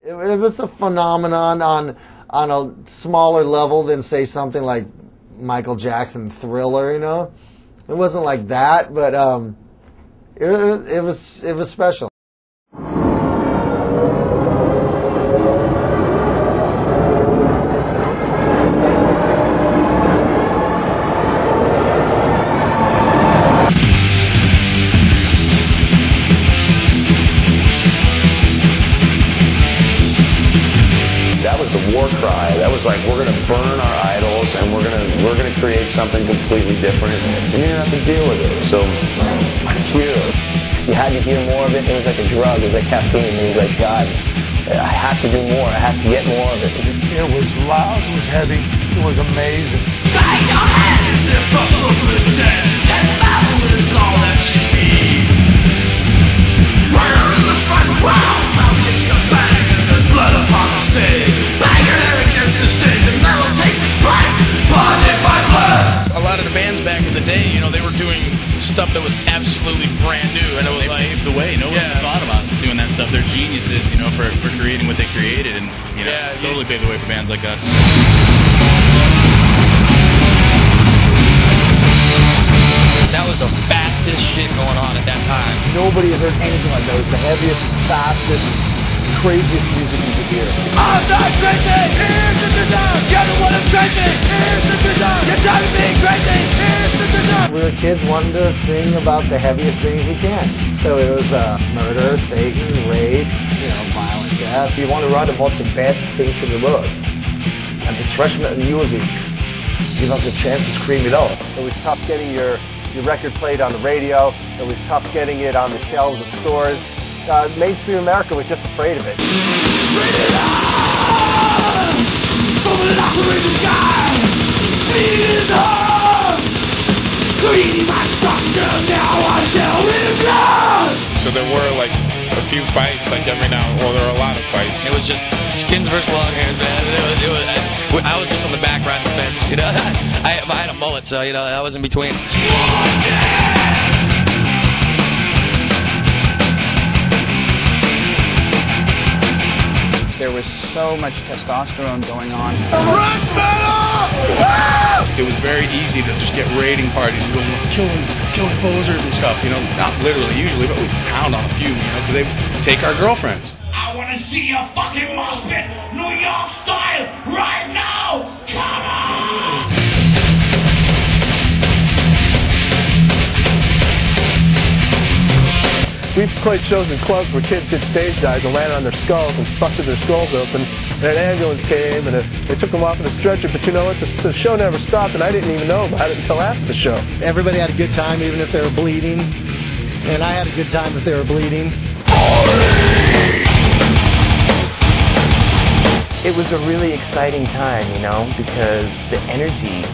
It was a phenomenon on a smaller level than, say, something like Michael Jackson Thriller, you know? It wasn't like that, but it was special. War cry. That was like, we're going to burn our idols and we're going to create something completely different, and you're going to have to deal with it. So, you had to hear more of it. It was like a drug. It was like caffeine. It was like, God, I have to do more. I have to get more of it. It was loud. It was heavy. It was amazing. Guide your hands if the ten battle is all that should be. Murder in the front, wow, now it's a bang and there's blood upon the stage. A lot of the bands back in the day, you know, they were doing stuff that was absolutely brand new, and it was they like paved the way. No one thought about doing that stuff. They're geniuses, you know, for creating what they created, and you know, totally paved the way for bands like us. That was the fastest shit going on at that time. Nobody had heard anything like that. It was the heaviest, fastest, craziest music you could hear. I'm not crazy, here's the design. You're the one who's crazy, here's the design. You're driving me crazy, here's the design. We were kids wanting to sing about the heaviest things we can. So it was murder, Satan, rape, you know, violent death. You want to write about the bad things in the world. And the thrash metal music gives us a chance to scream it out. It was tough getting your record played on the radio. It was tough getting it on the shelves of stores. Mainstream America was just afraid of it. Bring it on! From an operating guy! Beat it on! Cleaning my structure, now I shall in blood! So there were like a few fights, like every now, well, there were a lot of fights. It was just skins versus long hairs, man. I was just on the back riding the fence, you know. I had a mullet, so you know I was in between. There was so much testosterone going on. Thrash metal! It was very easy to just get raiding parties and go kill posers and stuff, you know, not literally usually, but we pound on a few, you know, because they take our girlfriends. I want to see a fucking mosh pit, New York style, right now! Come on! We've played shows in clubs where kids did stage dives and landed on their skulls and busted their skulls open. And an ambulance came and they took them off in a stretcher. But you know what? The show never stopped, and I didn't even know about it until after the show. Everybody had a good time, even if they were bleeding. And I had a good time if they were bleeding. It was a really exciting time, you know, because the energy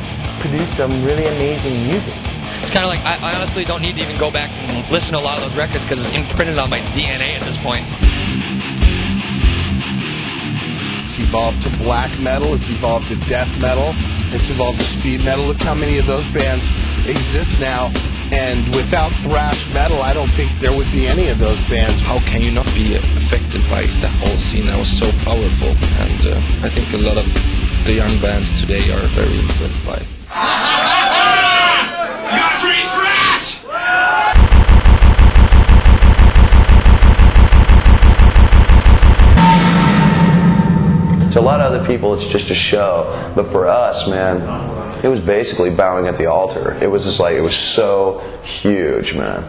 produced some really amazing music. It's kind of like, I honestly don't need to even go back and listen to a lot of those records because it's imprinted on my DNA at this point. It's evolved to black metal, it's evolved to death metal, it's evolved to speed metal. Look how many of those bands exist now. And without thrash metal, I don't think there would be any of those bands. How can you not be affected by the whole scene that was so powerful? And I think a lot of the young bands today are very influenced by it. To a lot of other people, it's just a show. But for us, man, it was basically bowing at the altar. It was just like, it was so huge, man.